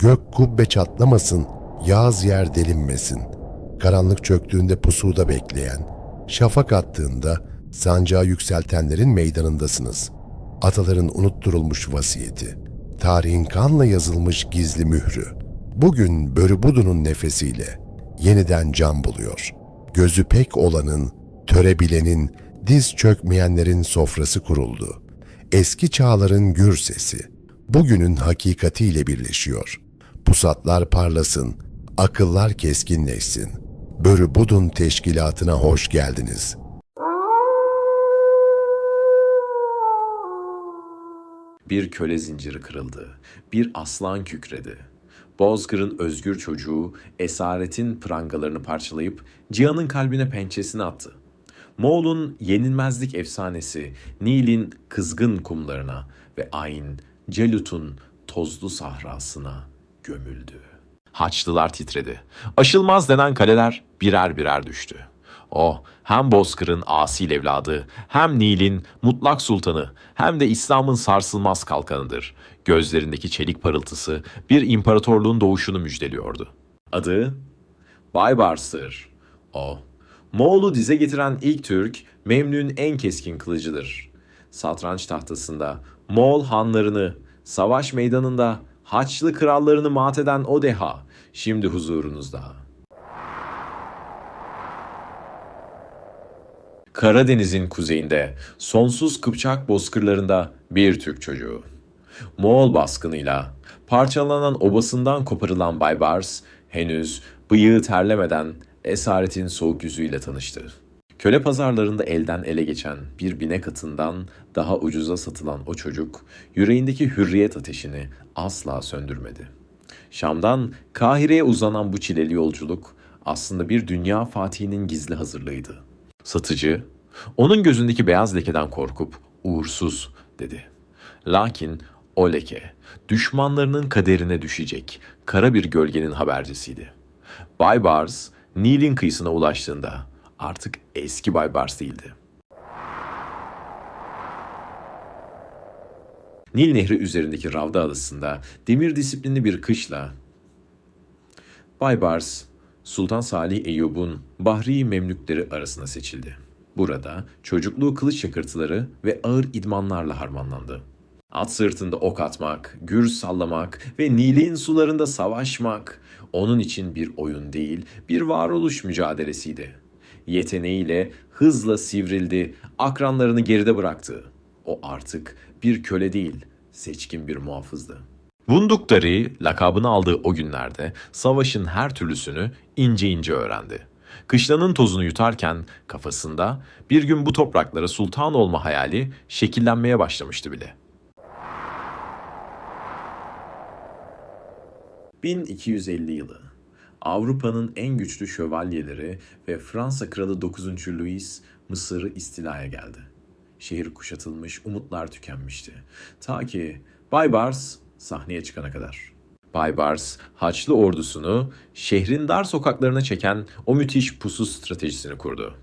Gök kubbe çatlamasın, yağız yer delinmesin. Karanlık çöktüğünde pusuda bekleyen, şafak attığında sancağı yükseltenlerin meydanındasınız. Ataların unutturulmuş vasiyeti, tarihin kanla yazılmış gizli mührü. Bugün Börübudu'nun nefesiyle yeniden can buluyor. Gözü pek olanın, törebilenin, diz çökmeyenlerin sofrası kuruldu. Eski çağların gür sesi, bugünün hakikatiyle birleşiyor. Pusatlar parlasın, akıllar keskinleşsin. Börübudun teşkilatına hoş geldiniz. Bir köle zinciri kırıldı, bir aslan kükredi. Bozkır'ın özgür çocuğu esaretin prangalarını parçalayıp Cihan'ın kalbine pençesini attı. Moğol'un yenilmezlik efsanesi Nil'in kızgın kumlarına ve Ayn, Celut'un tozlu sahrasına gömüldü. Haçlılar titredi. Aşılmaz denen kaleler birer birer düştü. O hem Bozkır'ın asil evladı, hem Nil'in mutlak sultanı, hem de İslam'ın sarsılmaz kalkanıdır. Gözlerindeki çelik parıltısı bir imparatorluğun doğuşunu müjdeliyordu. Adı Baybars'tır. O, Moğol'u dize getiren ilk Türk, Memlük'ün en keskin kılıcıdır. Satranç tahtasında Moğol hanlarını, savaş meydanında Haçlı krallarını mat eden o deha, şimdi huzurunuzda. Karadeniz'in kuzeyinde, sonsuz Kıpçak bozkırlarında bir Türk çocuğu. Moğol baskınıyla parçalanan obasından koparılan Baybars, henüz bıyığı terlemeden esaretin soğuk yüzüyle tanıştı. Köle pazarlarında elden ele geçen bir binek atından daha ucuza satılan o çocuk, yüreğindeki hürriyet ateşini asla söndürmedi. Şam'dan Kahire'ye uzanan bu çileli yolculuk aslında bir dünya fatihinin gizli hazırlığıydı. Satıcı, onun gözündeki beyaz lekeden korkup uğursuz dedi. Lakin o leke, düşmanlarının kaderine düşecek kara bir gölgenin habercisiydi. Baybars, Nil'in kıyısına ulaştığında artık eski Baybars değildi. Nil Nehri üzerindeki Ravda Adası'nda demir disiplinli bir kışla Baybars, Sultan Salih Eyyub'un Bahri Memlükleri arasında seçildi. Burada çocukluğu kılıç çakırtıları ve ağır idmanlarla harmanlandı. At sırtında ok atmak, gür sallamak ve Nil'in sularında savaşmak onun için bir oyun değil, bir varoluş mücadelesiydi. Yeteneğiyle hızla sivrildi, akranlarını geride bıraktı. O artık bir köle değil, seçkin bir muhafızdı. Vundukdari lakabını aldığı o günlerde savaşın her türlüsünü ince ince öğrendi. Kışlanın tozunu yutarken kafasında bir gün bu topraklara sultan olma hayali şekillenmeye başlamıştı bile. 1250 yılı. Avrupa'nın en güçlü şövalyeleri ve Fransa kralı 9. Louis Mısır'ı istilaya geldi. Şehir kuşatılmış, umutlar tükenmişti. Ta ki Baybars sahneye çıkana kadar. Baybars, Haçlı ordusunu şehrin dar sokaklarına çeken o müthiş pusu stratejisini kurdu.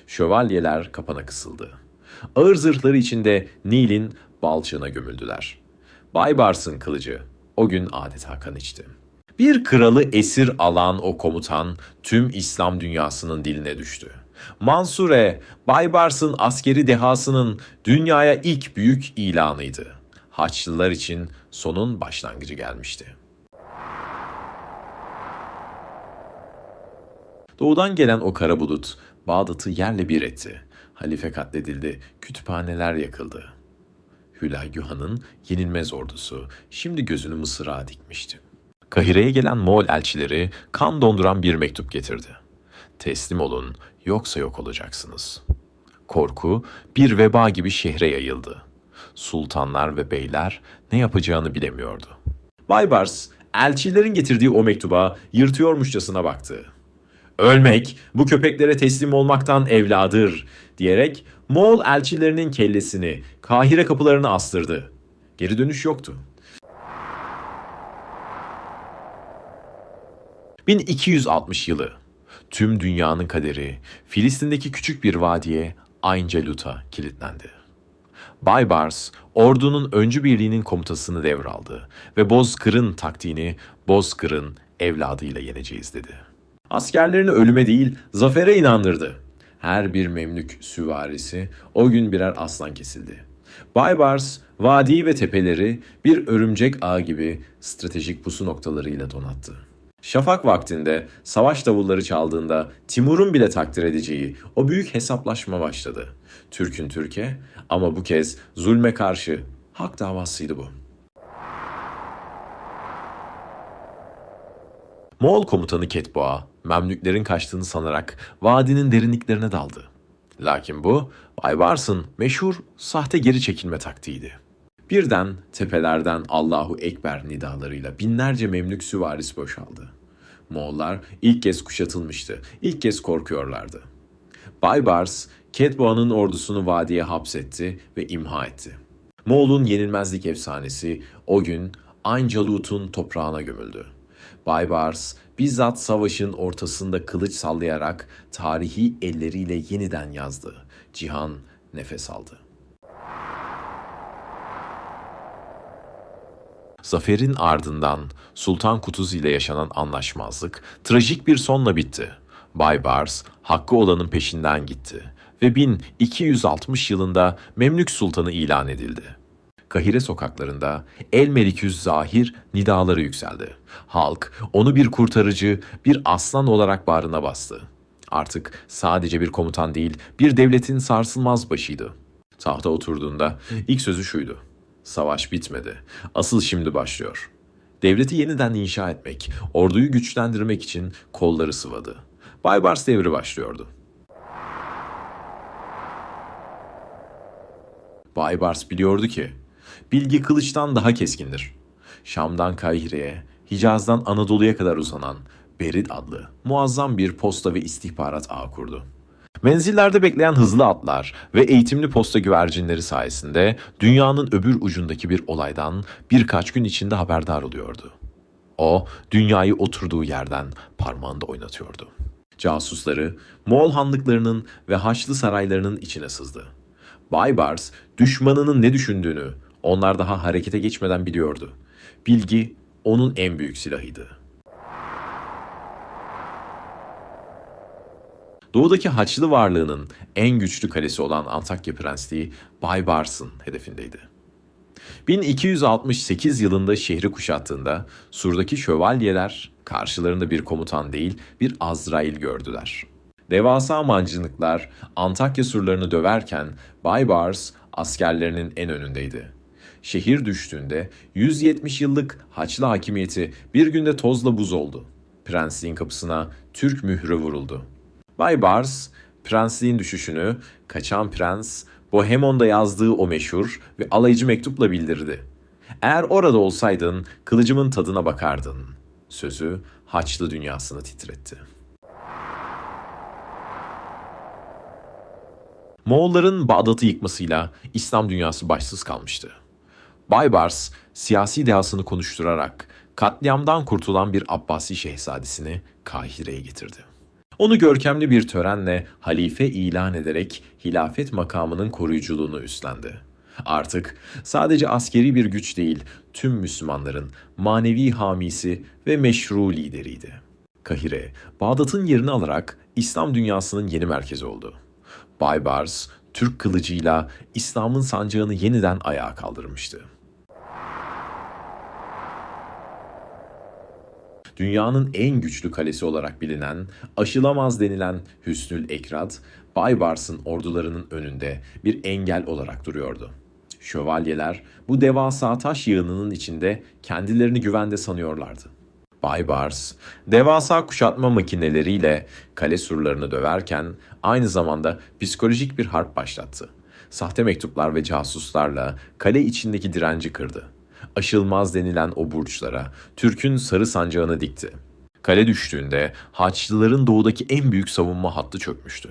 Şövalyeler kapana kısıldı. Ağır zırhları içinde Nil'in balçığına gömüldüler. Baybars'ın kılıcı o gün adeta kan içti. Bir kralı esir alan o komutan tüm İslam dünyasının diline düştü. Mansure, Baybars'ın askeri dehasının dünyaya ilk büyük ilanıydı. Haçlılar için sonun başlangıcı gelmişti. Doğudan gelen o kara bulut Bağdat'ı yerle bir etti. Halife katledildi, kütüphaneler yakıldı. Hülagu Han'ın yenilmez ordusu şimdi gözünü Mısır'a dikmişti. Kahire'ye gelen Moğol elçileri kan donduran bir mektup getirdi. Teslim olun, yoksa yok olacaksınız. Korku bir veba gibi şehre yayıldı. Sultanlar ve beyler ne yapacağını bilemiyordu. Baybars, elçilerin getirdiği o mektuba yırtıyormuşçasına baktı. "Ölmek, bu köpeklere teslim olmaktan evladır," diyerek Moğol elçilerinin kellesini Kahire kapılarına astırdı. Geri dönüş yoktu. 1260 yılı. Tüm dünyanın kaderi Filistin'deki küçük bir vadiye Ayn Celut'a kilitlendi. Baybars, ordunun öncü birliğinin komutasını devraldı ve Bozkır'ın taktiğini Bozkır'ın evladıyla yeneceğiz dedi. Askerlerini ölüme değil, zafere inandırdı. Her bir Memlük süvarisi o gün birer aslan kesildi. Baybars, vadi ve tepeleri bir örümcek ağı gibi stratejik pusu noktalarıyla donattı. Şafak vaktinde savaş davulları çaldığında Timur'un bile takdir edeceği o büyük hesaplaşma başladı. Türk'ün Türkiye ama bu kez zulme karşı hak davasıydı bu. Moğol komutanı Ketboğa, Memlüklerin kaçtığını sanarak vadinin derinliklerine daldı. Lakin bu, Baybars'ın meşhur sahte geri çekilme taktiğiydi. Birden tepelerden Allahu Ekber nidalarıyla binlerce Memlük süvarisi boşaldı. Moğollar ilk kez kuşatılmıştı, ilk kez korkuyorlardı. Baybars, Ketboğa'nın ordusunu vadiye hapsetti ve imha etti. Moğol'un yenilmezlik efsanesi o gün Ayn-Calut'un toprağına gömüldü. Baybars bizzat savaşın ortasında kılıç sallayarak tarihi elleriyle yeniden yazdı. Cihan nefes aldı. Zaferin ardından Sultan Kutuz ile yaşanan anlaşmazlık trajik bir sonla bitti. Baybars hakkı olanın peşinden gitti ve 1260 yılında Memlük Sultanı ilan edildi. Kahire sokaklarında El Meliküz Zahir nidaları yükseldi. Halk onu bir kurtarıcı, bir aslan olarak bağrına bastı. Artık sadece bir komutan değil, bir devletin sarsılmaz başıydı. Tahta oturduğunda ilk sözü şuydu: "Savaş bitmedi. Asıl şimdi başlıyor." Devleti yeniden inşa etmek, orduyu güçlendirmek için kolları sıvadı. Baybars devri başlıyordu. Baybars biliyordu ki, bilgi kılıçtan daha keskindir. Şam'dan Kahire'ye, Hicaz'dan Anadolu'ya kadar uzanan Berid adlı muazzam bir posta ve istihbarat ağı kurdu. Menzillerde bekleyen hızlı atlar ve eğitimli posta güvercinleri sayesinde dünyanın öbür ucundaki bir olaydan birkaç gün içinde haberdar oluyordu. O, dünyayı oturduğu yerden parmağında oynatıyordu. Casusları, Moğol hanlıklarının ve Haçlı saraylarının içine sızdı. Baybars, düşmanının ne düşündüğünü onlar daha harekete geçmeden biliyordu. Bilgi, onun en büyük silahıydı. Doğudaki Haçlı varlığının en güçlü kalesi olan Antakya Prensliği Baybars'ın hedefindeydi. 1268 yılında şehri kuşattığında Sur'daki şövalyeler karşılarında bir komutan değil bir Azrail gördüler. Devasa mancınıklar Antakya surlarını döverken Baybars askerlerinin en önündeydi. Şehir düştüğünde 170 yıllık Haçlı hakimiyeti bir günde tozla buz oldu. Prensliğin kapısına Türk mührü vuruldu. Baybars, prensliğin düşüşünü kaçan prens Bohemon'da yazdığı o meşhur ve alaycı mektupla bildirdi. "Eğer orada olsaydın kılıcımın tadına bakardın." Sözü Haçlı dünyasını titretti. Moğolların Bağdat'ı yıkmasıyla İslam dünyası başsız kalmıştı. Baybars, siyasi dehasını konuşturarak katliamdan kurtulan bir Abbasi şehzadesini Kahire'ye getirdi. Onu görkemli bir törenle halife ilan ederek hilafet makamının koruyuculuğunu üstlendi. Artık sadece askeri bir güç değil, tüm Müslümanların manevi hamisi ve meşru lideriydi. Kahire, Bağdat'ın yerini alarak İslam dünyasının yeni merkezi oldu. Baybars, Türk kılıcıyla İslam'ın sancağını yeniden ayağa kaldırmıştı. Dünyanın en güçlü kalesi olarak bilinen, aşılamaz denilen Hüsnül Ekrat, Baybars'ın ordularının önünde bir engel olarak duruyordu. Şövalyeler bu devasa taş yığınının içinde kendilerini güvende sanıyorlardı. Baybars, devasa kuşatma makineleriyle kale surlarını döverken aynı zamanda psikolojik bir harp başlattı. Sahte mektuplar ve casuslarla kale içindeki direnci kırdı. Aşılmaz denilen o burçlara Türk'ün sarı sancağını dikti. Kale düştüğünde Haçlıların doğudaki en büyük savunma hattı çökmüştü.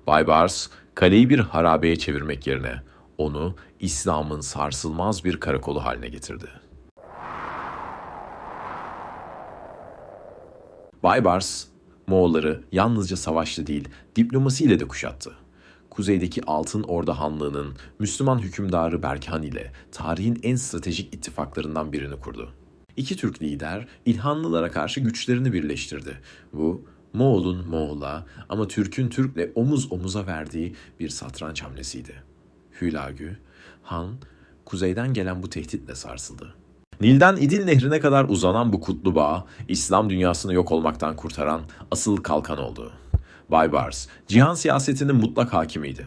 Baybars, kaleyi bir harabeye çevirmek yerine onu İslam'ın sarsılmaz bir karakolu haline getirdi. Baybars, Moğolları yalnızca savaşla değil, diplomasiyle de kuşattı. kuzeydeki Altın Orda Hanlığı'nın Müslüman hükümdarı Berkhan ile tarihin en stratejik ittifaklarından birini kurdu. İki Türk lider İlhanlılara karşı güçlerini birleştirdi. Bu, Moğol'un Moğol'a ama Türk'ün Türk'le omuz omuza verdiği bir satranç hamlesiydi. Hülagü, Han, kuzeyden gelen bu tehditle sarsıldı. Nil'den İdil Nehri'ne kadar uzanan bu kutlu bağ, İslam dünyasını yok olmaktan kurtaran asıl kalkan oldu. Baybars, cihan siyasetinin mutlak hakimiydi.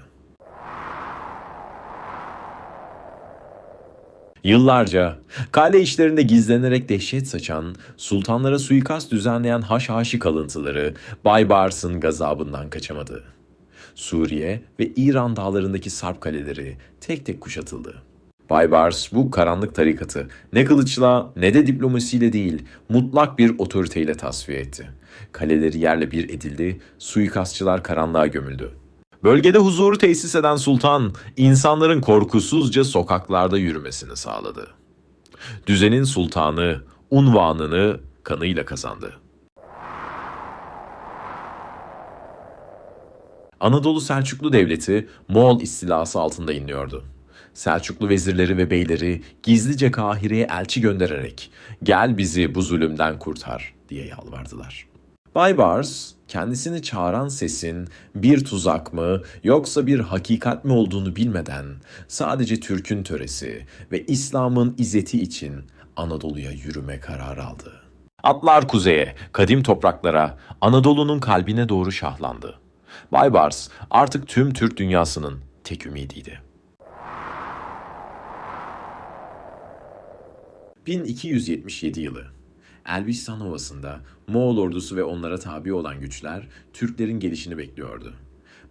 Yıllarca kale işlerinde gizlenerek dehşet saçan, sultanlara suikast düzenleyen Haşhaşi kalıntıları Baybars'ın gazabından kaçamadı. Suriye ve İran dağlarındaki Sarp kaleleri tek tek kuşatıldı. Baybars bu karanlık tarikatı ne kılıçla ne de diplomasiyle değil, mutlak bir otoriteyle tasfiye etti. Kaleleri yerle bir edildi, suikastçılar karanlığa gömüldü. Bölgede huzuru tesis eden sultan, insanların korkusuzca sokaklarda yürümesini sağladı. Düzenin sultanı, unvanını kanıyla kazandı. Anadolu Selçuklu Devleti Moğol istilası altında inliyordu. Selçuklu vezirleri ve beyleri gizlice Kahire'ye elçi göndererek "Gel bizi bu zulümden kurtar" diye yalvardılar. Baybars, kendisini çağıran sesin bir tuzak mı yoksa bir hakikat mi olduğunu bilmeden sadece Türk'ün töresi ve İslam'ın izzeti için Anadolu'ya yürüme kararı aldı. Atlar kuzeye, kadim topraklara, Anadolu'nun kalbine doğru şahlandı. Baybars artık tüm Türk dünyasının tek ümidiydi. 1277 yılı. Elbistan Ovası'nda Moğol ordusu ve onlara tabi olan güçler Türklerin gelişini bekliyordu.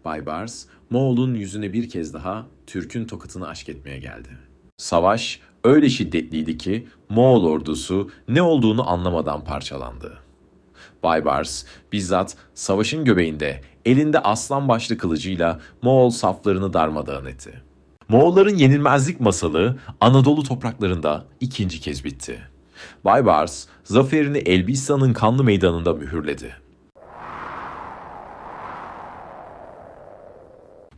Baybars, Moğol'un yüzüne bir kez daha Türk'ün tokatını aşk etmeye geldi. Savaş öyle şiddetliydi ki Moğol ordusu ne olduğunu anlamadan parçalandı. Baybars bizzat savaşın göbeğinde elinde aslan başlı kılıcıyla Moğol saflarını darmadağın etti. Moğolların yenilmezlik masalı Anadolu topraklarında ikinci kez bitti. Baybars zaferini Elbistan'ın kanlı meydanında mühürledi.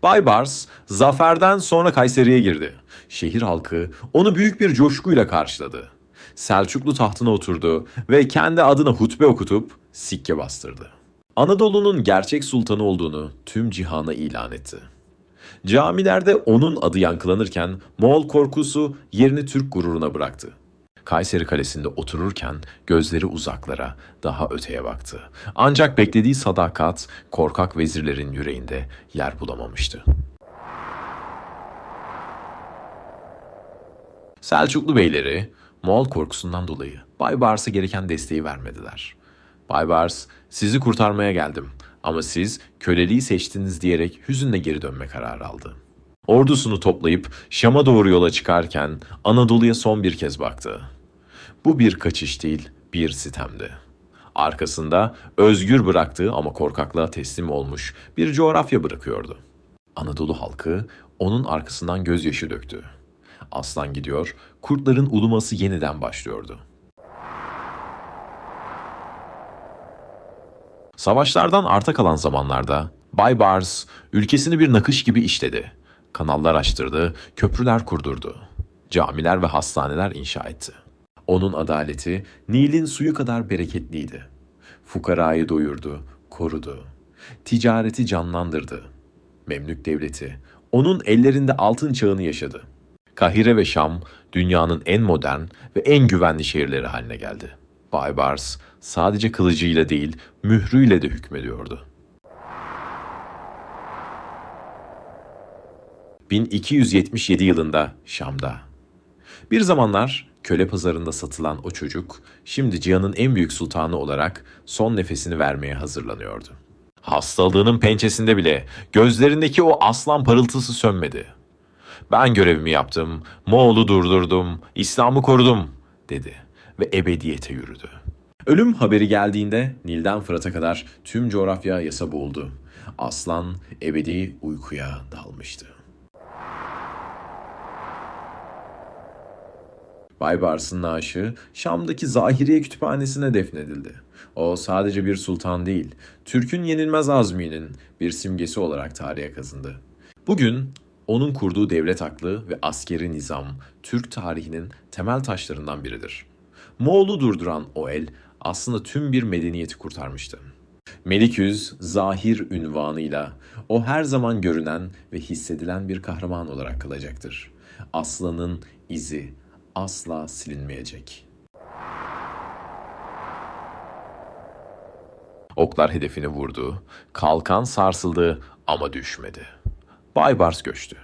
Baybars zaferden sonra Kayseri'ye girdi. Şehir halkı onu büyük bir coşkuyla karşıladı. Selçuklu tahtına oturdu ve kendi adına hutbe okutup sikke bastırdı. Anadolu'nun gerçek sultanı olduğunu tüm cihana ilan etti. Camilerde onun adı yankılanırken Moğol korkusu yerini Türk gururuna bıraktı. Kayseri Kalesi'nde otururken gözleri uzaklara, daha öteye baktı. Ancak beklediği sadakat korkak vezirlerin yüreğinde yer bulamamıştı. Selçuklu beyleri Moğol korkusundan dolayı Baybars'a gereken desteği vermediler. Baybars, "Sizi kurtarmaya geldim ama siz köleliği seçtiniz" diyerek hüzünle geri dönme kararı aldı. Ordusunu toplayıp Şam'a doğru yola çıkarken Anadolu'ya son bir kez baktı. Bu bir kaçış değil, bir sitemdi. Arkasında özgür bıraktığı ama korkaklığa teslim olmuş bir coğrafya bırakıyordu. Anadolu halkı onun arkasından gözyaşı döktü. Aslan gidiyor, kurtların uluması yeniden başlıyordu. Savaşlardan arta kalan zamanlarda Baybars ülkesini bir nakış gibi işledi. Kanallar açtırdı, köprüler kurdurdu. Camiler ve hastaneler inşa etti. Onun adaleti Nil'in suyu kadar bereketliydi. Fukarayı doyurdu, korudu. Ticareti canlandırdı. Memlük devleti onun ellerinde altın çağını yaşadı. Kahire ve Şam dünyanın en modern ve en güvenli şehirleri haline geldi. Baybars sadece kılıcıyla değil, mührüyle de hükmediyordu. 1277 yılında Şam'da. Bir zamanlar köle pazarında satılan o çocuk, şimdi cihanın en büyük sultanı olarak son nefesini vermeye hazırlanıyordu. Hastalığının pençesinde bile gözlerindeki o aslan parıltısı sönmedi. "Ben görevimi yaptım, Moğol'u durdurdum, İslam'ı korudum" dedi ve ebediyete yürüdü. Ölüm haberi geldiğinde Nil'den Fırat'a kadar tüm coğrafya yasa boğuldu. Aslan ebedi uykuya dalmıştı. Baybars'ın naaşı Şam'daki Zahiriye Kütüphanesi'ne defnedildi. O sadece bir sultan değil, Türk'ün yenilmez azminin bir simgesi olarak tarihe kazındı. Bugün onun kurduğu devlet aklı ve askeri nizam Türk tarihinin temel taşlarından biridir. Moğol'u durduran o el aslında tüm bir medeniyeti kurtarmıştı. Meliküz, Zahir ünvanıyla o her zaman görünen ve hissedilen bir kahraman olarak kalacaktır. Aslanın izi asla silinmeyecek. Oklar hedefini vurdu, kalkan sarsıldı ama düşmedi. Baybars göçtü.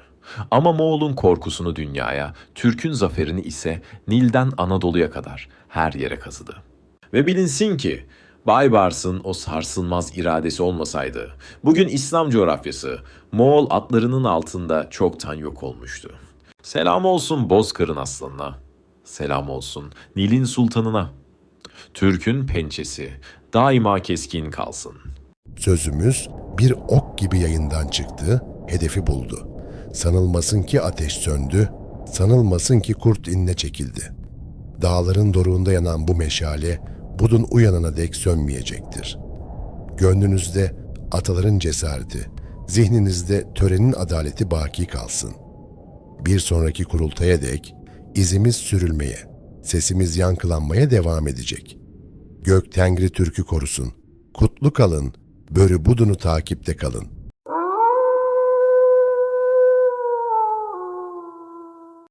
Ama Moğol'un korkusunu dünyaya, Türk'ün zaferini ise Nil'den Anadolu'ya kadar her yere kazıdı. Ve bilinsin ki Baybars'ın o sarsılmaz iradesi olmasaydı, bugün İslam coğrafyası Moğol atlarının altında çoktan yok olmuştu. Selam olsun Bozkır'ın aslanına, selam olsun Nil'in sultanına. Türk'ün pençesi daima keskin kalsın. Sözümüz bir ok gibi yayından çıktı, hedefi buldu. Sanılmasın ki ateş söndü, sanılmasın ki kurt inine çekildi. Dağların doruğunda yanan bu meşale, budun uyanana dek sönmeyecektir. Gönlünüzde ataların cesareti, zihninizde törenin adaleti baki kalsın. Bir sonraki kurultaya dek izimiz sürülmeye, sesimiz yankılanmaya devam edecek. Gök Tengri Türk'ü korusun. Kutlu kalın, börü budunu takipte kalın.